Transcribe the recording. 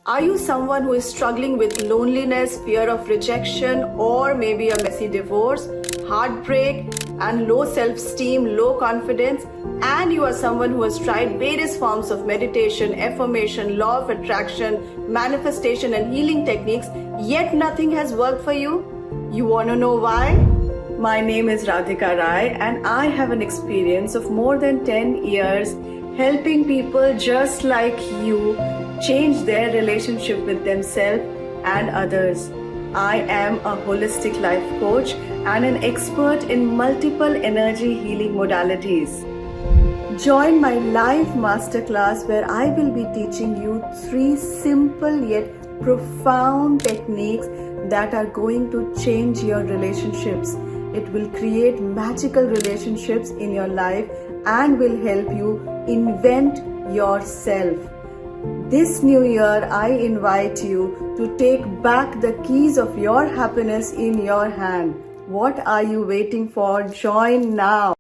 Are you someone who is struggling with loneliness, fear of rejection, or maybe a messy divorce, heartbreak, and low self-esteem, low confidence? And you are someone who has tried various forms of meditation, affirmation, law of attraction, manifestation, and healing techniques, yet nothing has worked for you? You want to know why? My name is Radhika Rai, and I have an experience of more than 10 years helping people just like you change their relationship with themselves and others. I am a holistic life coach and an expert in multiple energy healing modalities. Join my live masterclass where I will be teaching you 3 simple yet profound techniques that are going to change your relationships. It will create magical relationships in your life and will help you invent yourself. This new year, I invite you to take back the keys of your happiness in your hand. What are you waiting for? Join now.